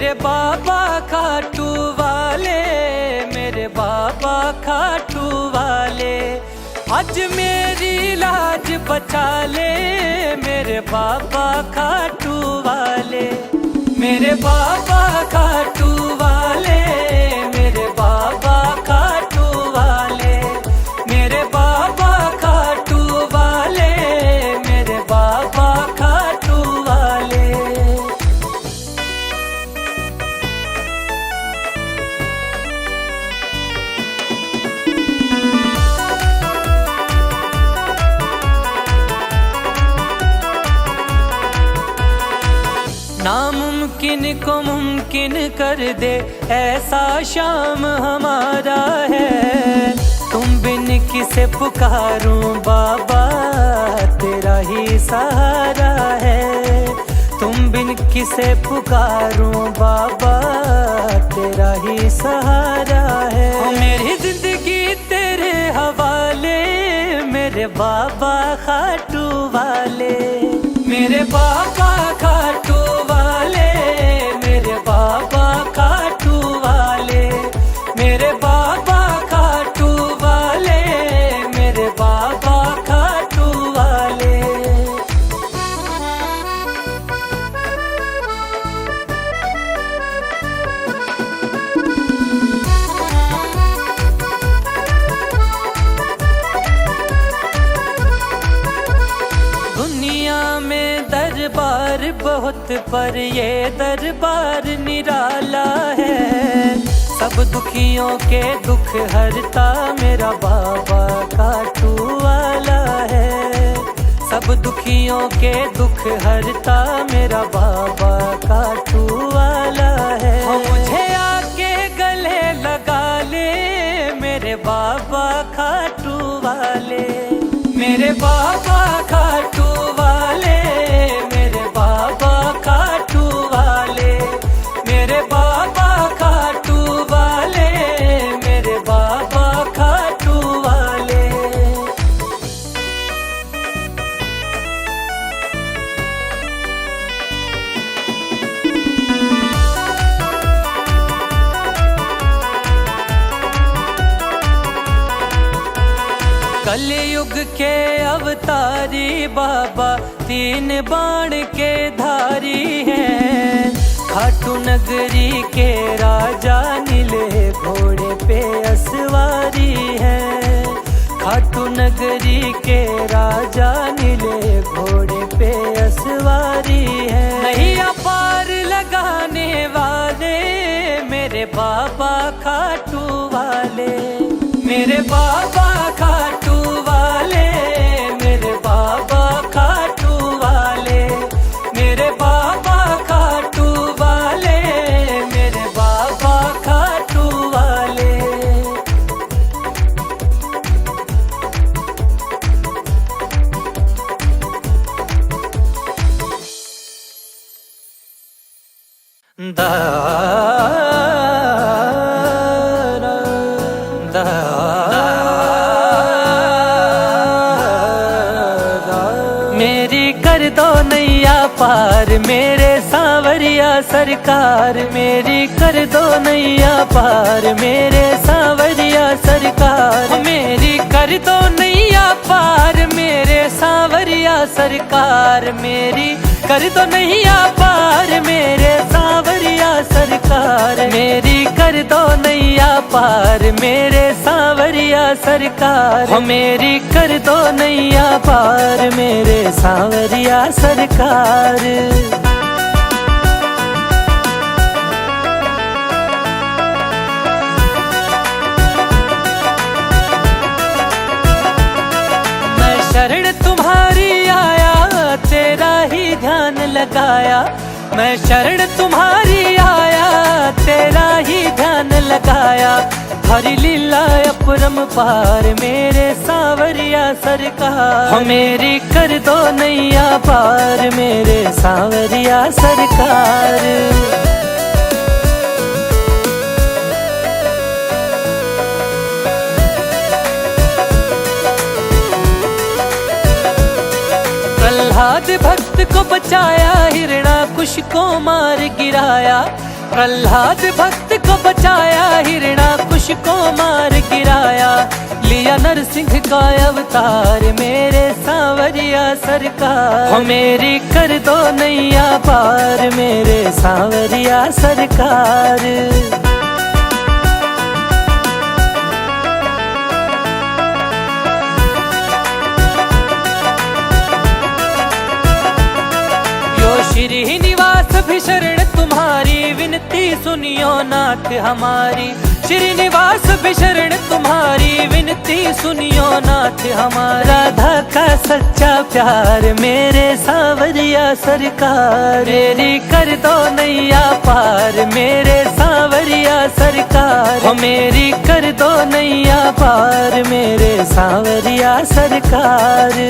मेरे बाबा खाटू वाले, मेरे बाबा खाटू वाले, आज मेरी लाज बचा ले, मेरे बाबा खाटू वाले, मेरे बाबा खाटू वाले, मेरे बाबा खाटू वाले, मेरे बाबा खाटू वाले, मेरे बाबा खाटू वाले। नामुमकिन को मुमकिन कर दे, ऐसा शाम हमारा है। तुम बिन किसे पुकारूं बाबा, तेरा ही सहारा है। तुम बिन किसे पुकारूं बाबा, तेरा ही सहारा है। मेरी जिंदगी तेरे हवाले, मेरे बाबा खाटू वाले, मेरे बाबा खाटू वाले, मेरे बाबा खाटू वाले, मेरे बाबा खाटू वाले, मेरे बाबा खाटू वाले। दुनिया में दरबार बहुत, पर ये दरबार निराला है। सब दुखियों के दुख हरता मेरा बाबा खाटू वाला है। सब दुखियों के दुख हरता मेरा बाबा खाटू वाला है। मुझे आके गले लगा ले, मेरे बाबा खाटू वाले, मेरे बाबा खाटू वाले, मेरे बाबा खाटू वाले, मेरे बाबा खाटू वाले, मेरे बाबा खाटू वाले। कलयुग के अवतारी बाबा, तीन बाण के धारी हैं। खाटू नगरी के राजा, नीले घोड़े पे असवारी है। खाटू नगरी के राजा, नीले घोड़े पे असवारी है। नैया पार लगाने वाले, मेरे बाबा खाटू वाले, मेरे बाबा खाटू वाले, मेरे बाबा खाटू वाले, मेरे बाबा खाटू वाले, मेरे बाबा खाटू वाले। मेरी कर दो नैया पार, मेरे सांवरिया सरकार, मेरी कर दो नैया पार, मेरे सांवरिया सरकार, मेरी कर दो नैया पार, मेरे सांवरिया सरकार, मेरी कर दो नैया पार, मेरे सांवरिया सरकार, मेरी कर दो नैया पार, मेरे सांवरिया सरकार, मेरी कर दो नैया पार, मेरे सांवरिया सरकार। मैं शरण तुम्हारी आया, तेरा ही ध्यान लगाया। मैं शरण तुम्हारी आया, तेरा ही ध्यान लगाया। हरि लीला अपरम पार, मेरे सांवरिया सरकार, मेरी कर दो नैया पार, मेरे सांवरिया सरकार। प्रहलाद भक्त को बचाया, हिरणाकुश को मार गिराया। प्रहलाद भक्त को बचाया, हिरणाकुश को मार गिराया, लिया नरसिंह का अवतार मेरे सांवरिया सरकार। हो मेरी कर दो नैया पार मेरे सांवरिया सरकार। श्रीनिवास भी शरण तुम्हारी, विनती सुनियो नाथ हमारी। श्रीनिवास भी शरण तुम्हारी, विनती सुनियो नाथ हमारा। राधा का सच्चा प्यार मेरे सांवरिया सरकार। मेरी कर दो नैया पार मेरे सांवरिया सरकार। हो मेरी कर दो नैया पार मेरे सांवरिया सरकार।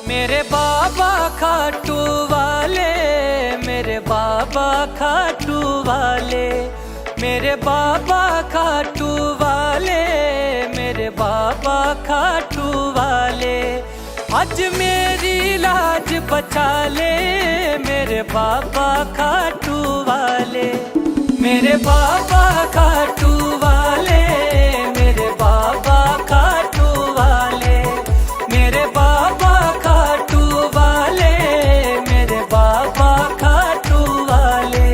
मेरे बाबा खाटू वाले, मेरे बाबा खाटू वाले, मेरे बाबा खाटू वाले, मेरे बाबा खाटू वाले। आज मेरी लाज बचा ले मेरे बाबा खाटू वाले। मेरे बाबा खाटू वाले, मेरे बाबा खाटू वाले, मेरे बाबा खाटू वाले, मेरे बाबा खाटू वाले।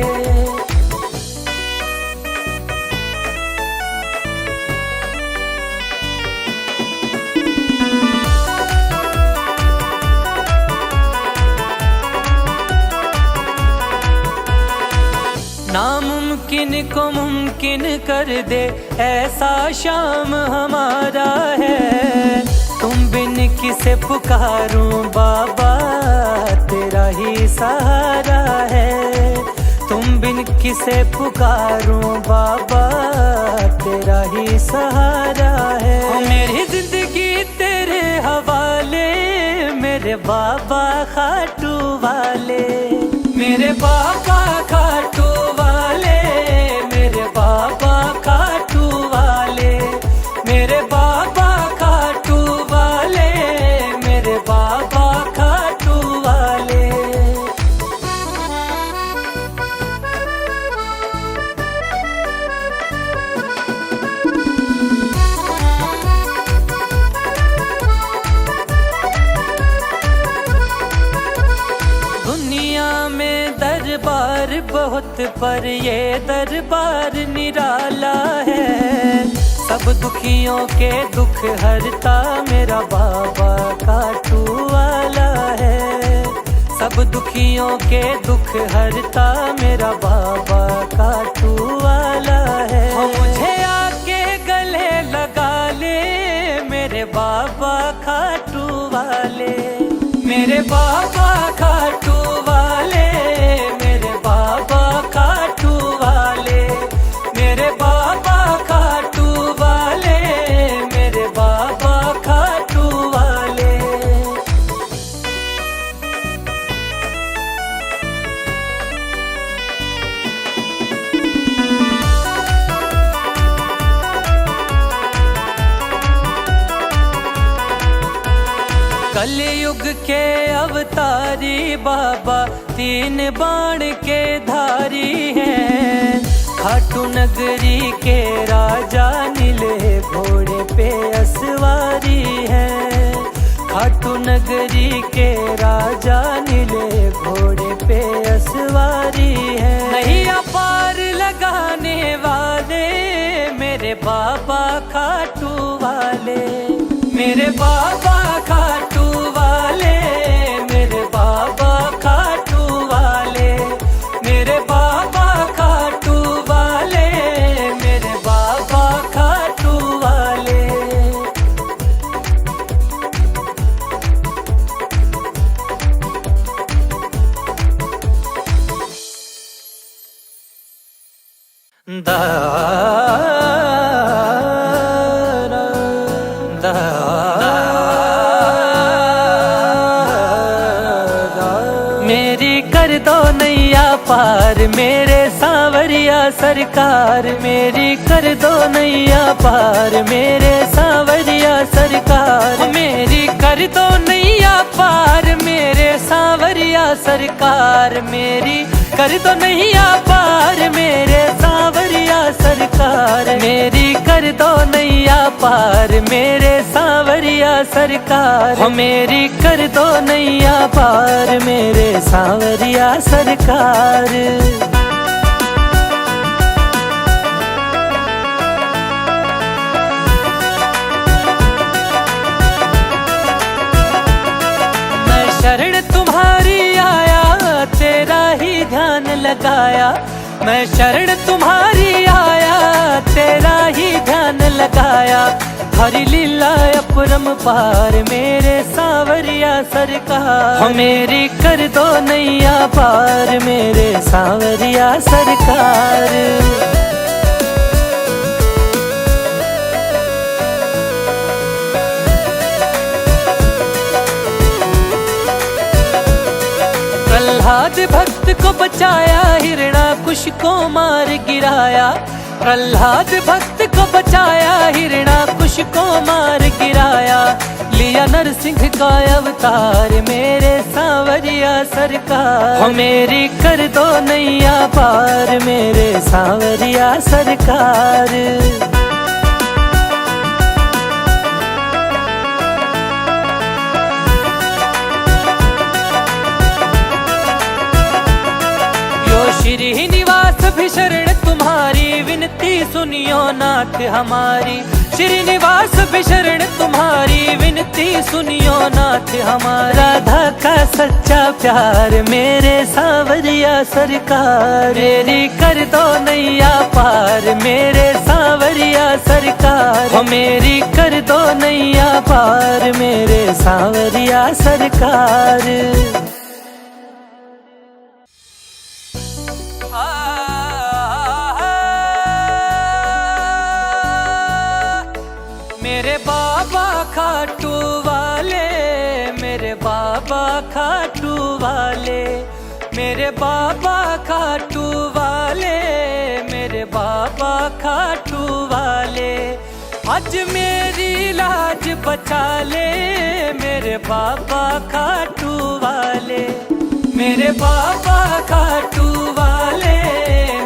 नामुमकिन को मुमकिन कर दे ऐसा शाम हमारा है। तुम बिन किसे पुकारूं बाबा तेरा ही सहारा है। तुम बिन किसे पुकारूं बाबा तेरा ही सहारा है। मेरी जिंदगी तेरे हवाले मेरे बाबा खाटू वाले। मेरे बाबा खाटू वाले, मेरे बाबा खाटू वाले, मेरे बाबा खाटू वाले, मेरे बाबा खाटू वाले। दुनिया में दरबार बहुत पर ये दरबार निराला है। सब दुखियों के दुख हरता मेरा बाबा खाटू वाला है। सब दुखियों के दुख हरता मेरा बाबा खाटू वाला है। मुझे आके गले लगा ले मेरे बाबा खाटू वाले। मेरे बाबा खाटू वाले, मेरे बाबा खाटू वाले, मेरे बाबा खाटू वाले, मेरे बाबा खाटू वाले। कलयुग के अवतारी बाबा तीन बाण के धारी हैं। खाटू नगरी के राजा नीले घोड़े पे असवारी हैं। खाटू नगरी के राजा नीले घोड़े पे असवारी हैं। नैया पार लगाने वाले मेरे बाबा खाटू वाले। मेरे बाबा खाटू वाले, मेरे बाबा खाटू वाले, मेरे बाबा खाटू वाले, मेरे बाबा खाटू वाले। मेरी कर दो नैया पार मेरे सांवरिया सरकार। मेरी कर दो नैया पार मेरे सांवरिया सरकार। दो नैया पार मेरे सांवरिया सरकार मेरी, कर दो नैया पार मेरे सांवरिया सरकार मेरी, कर दो नैया पार मेरे सांवरिया सरकार हो मेरी, कर दो नैया पार मेरे सांवरिया सरकार। शरण तुम्हारी आया तेरा ही ध्यान लगाया, मैं शरण तुम्हारी आया तेरा ही ध्यान लगाया, हरि लीला अपरम पार मेरे सांवरिया सरकार हो मेरी, कर दो नैया पार मेरे सांवरिया सरकार। प्रहलाद भक्त को बचाया हिरणाकुश को मार गिराया, प्रहलाद भक्त को बचाया हिरणाकुश को मार गिराया, लिया नरसिंह का अवतार मेरे सांवरिया सरकार हो मेरी, कर दो नैया पार मेरे सांवरिया सरकार। श्रीनिवास भी शरण तुम्हारी विनती सुनियो नाथ हमारी, श्रीनिवास भी शरण तुम्हारी विनती सुनियो नाथ हमारा, राधा का सच्चा प्यार मेरे सांवरिया सरकार मेरी, कर दो नैया पार मेरे सांवरिया सरकार हो मेरी, कर दो नैया पार मेरे सांवरिया सरकार। मेरे बाबा खाटू वाले, मेरे बाबा खाटू वाले, मेरे बाबा खाटू वाले, मेरे बाबा खाटू वाले, आज मेरी लाज बचा ले मेरे बाबा खाटू वाले, मेरे बाबा खाटू वाले,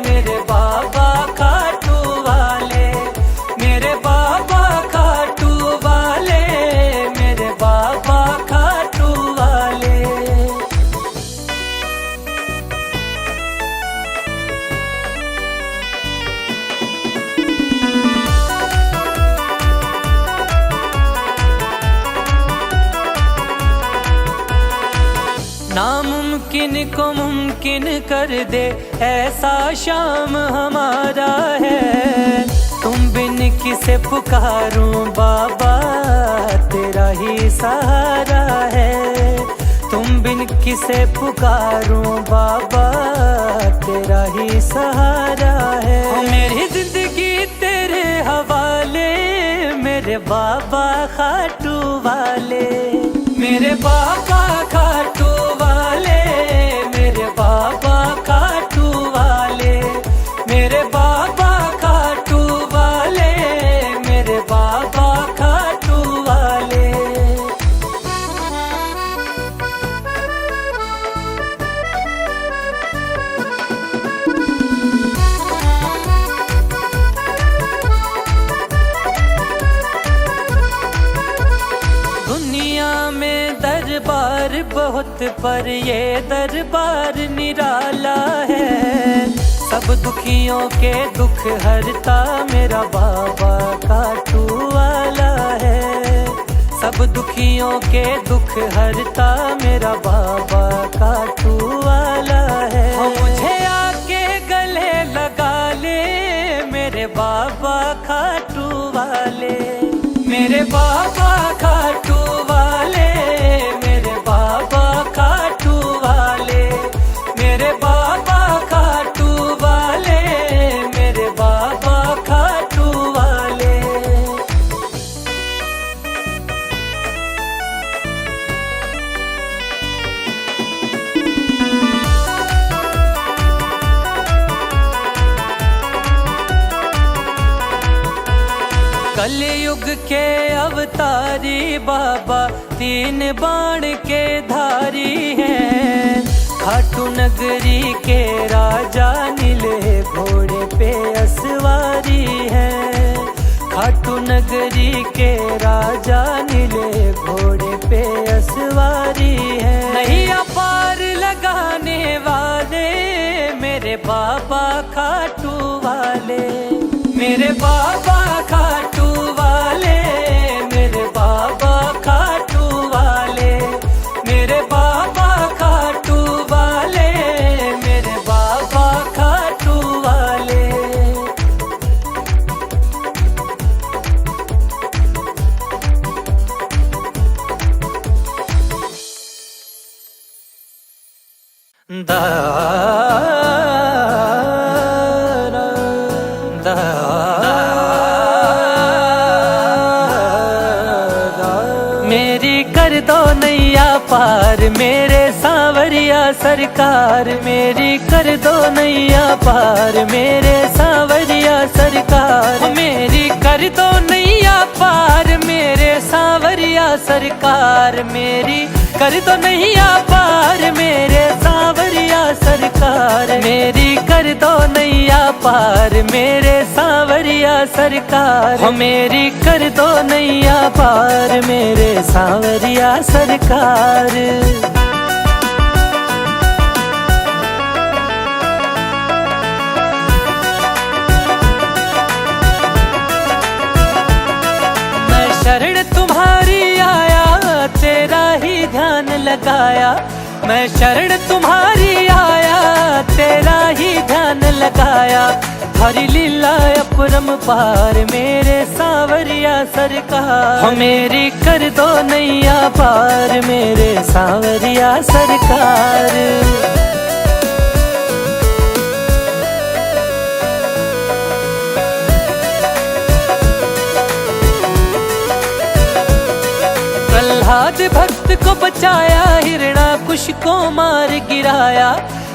मेरे बाबा खाटू वाले, मेरे बाबा खाटू वाले, मेरे बाबा खाटू वाले। नामुमकिन को मुमकिन कर दे ऐसा शाम हमारा है, तुम बिन किसे पुकारूं बाबा तेरा ही सहारा है, तुम बिन किसे पुकारूं बाबा तेरा ही सहारा है, मेरी जिंदगी तेरे हवाले मेरे बाबा खाटू वाले, मेरे बाबा खाटू वाले, मेरे बाबा खाटू वाले, मेरे बाबा खाटू वाले, मेरे बाबा खाटू वाले। दुनिया में दरबार बहुत पर ये दरबार निराला है, सब दुखियों के दुख हरता मेरा बाबा खाटू वाला है, सब दुखियों के दुख हरता मेरा बाबा खाटू वाला है, मुझे आके गले लगा ले मेरे बाबा खाटू वाले, मेरे बाबा खाटू वाले, मेरे बाबा खाटू वाले, मेरे बाबा खाटू वाले, मेरे बाबा खाटू वाले। कलयुग के अवतारी बाबा तीन बाण के धारी हैं। खाटू नगरी के राजा नीले घोड़े पे असवारी हैं। खाटू नगरी के राजा नीले घोड़े पे असवारी हैं। नैया पार लगाने वाले मेरे बाबा खाटू वाले, मेरे बाबा खाटू वाले, मेरे बाबा खाटू वाले, मेरे बाबा खाटू वाले, मेरे बाबा खाटू वाले। मेरी कर दो नैया पार मेरे सांवरिया सरकार, मेरी कर दो नैया पार मेरे सांवरिया सरकार, मेरी कर दो नैया पार मेरे सांवरिया सरकार, मेरी कर दो नैया पार मेरे सांवरिया सरकार, मेरी कर दो नैया पार मेरे सांवरिया सरकार, मेरी कर दो नैया पार मेरे सांवरिया सरकार। मैं शरण तुम्हारी आया तेरा ही ध्यान लगाया, मैं शरण तुम्हारी आया तेरा ही ध्यान लगाया। हरि लीला अपरम पार मेरे सांवरिया सरकार, मेरी कर दो नैया पार मेरे सांवरिया सरकार। प्रहलाद भक्त को बचाया, हिरणाकुश को मार गिराया,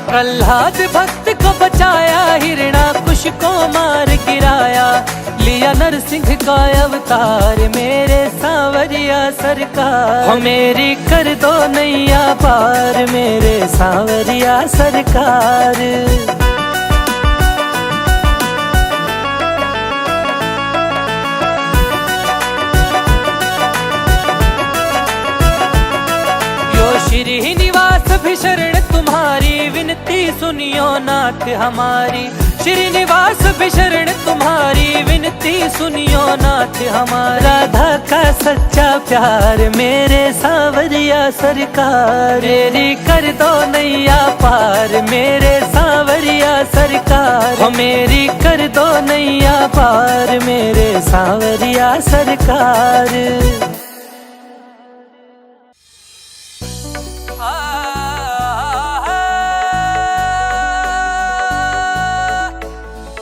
प्रहलाद भक्त को बचाया, हिरणाकुश को मार गिराया। लिया नरसिंह का अवतार मेरे सांवरिया सरकार, मेरी कर दो नैया पार मेरे सांवरिया सरकार। श्रीनिवास भी शरण तुम्हारी विनती सुनियो नाथ हमारी, श्रीनिवास भी शरण तुम्हारी विनती सुनियो नाथ हमारा। राधा का सच्चा प्यार मेरे सांवरिया सरकार, मेरी कर दो नैया पार मेरे सांवरिया सरकार, मेरी कर दो नैया पार मेरे सांवरिया सरकार।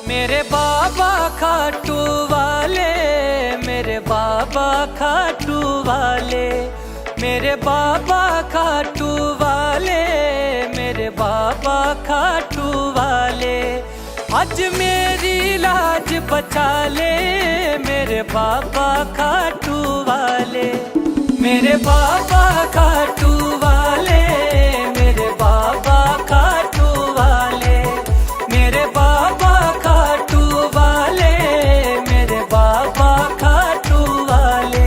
मेरे बाबा खाटू वाले, मेरे बाबा खाटू वाले, मेरे बाबा खाटू वाले, मेरे बाबा खाटू वाले। आज मेरी लाज बचा ले मेरे बाबा खाटू वाले, मेरे बाबा खाटू वाले, मेरे बाबा खाटू वाले, मेरे बाबा खाटू वाले, मेरे बाबा खाटू वाले।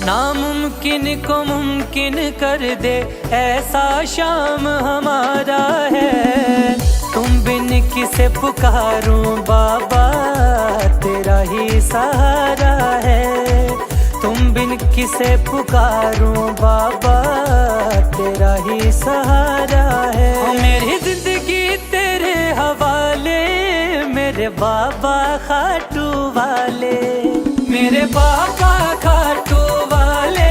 नामुमकिन को मुमकिन कर दे ऐसा शाम हमारा है। तुम बिन किसे पुकारूं बाबा तेरा ही सहारा है। तुम बिन किसे पुकारूं बाबा तेरा ही सहारा है। मेरी जिंदगी तेरे हवाले मेरे बाबा खाटू वाले, मेरे बाबा खाटू वाले,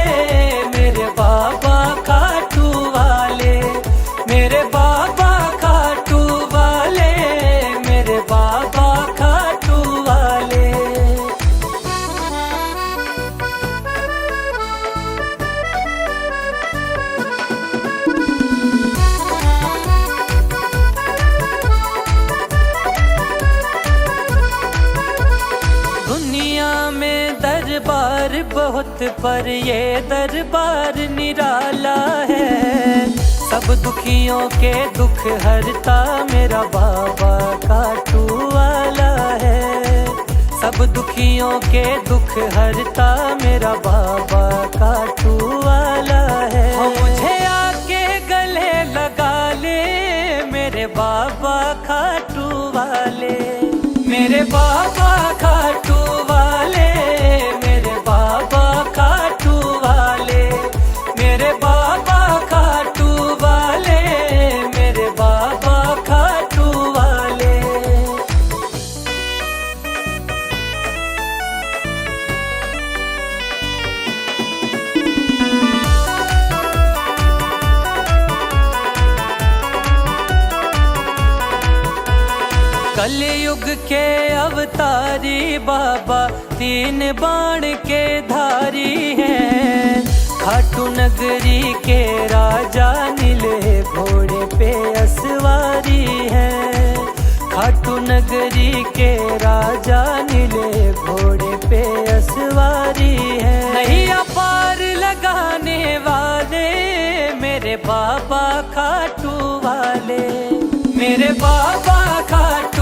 मेरे बाबा खाटू वाले, मेरे बाबा खाटू वाले, मेरे बाबा खाटू वाले। पर ये दरबार निराला है। सब दुखियों के दुख हरता मेरा बाबा काटू वाला है। सब दुखियों के दुख हरता मेरा बाबा काटू वाला है। मुझे आके गले लगा ले मेरे बाबा खाटू वाले, मेरे बाबा खाटू वाले, मेरे बाबा खाटू वाले, मेरे बाबा खाटू वाले, मेरे बाबा खाटू वाले। कलयुग के अवतारी बाबा तीन बाण के धारी हैं। खाटू नगरी के राजा नीले घोड़े पे असवारी हैं। खाटू नगरी के राजा नीले घोड़े पे असवारी हैं। नैया पार लगाने वाले मेरे बाबा खाटू वाले, मेरे बाबा खाटू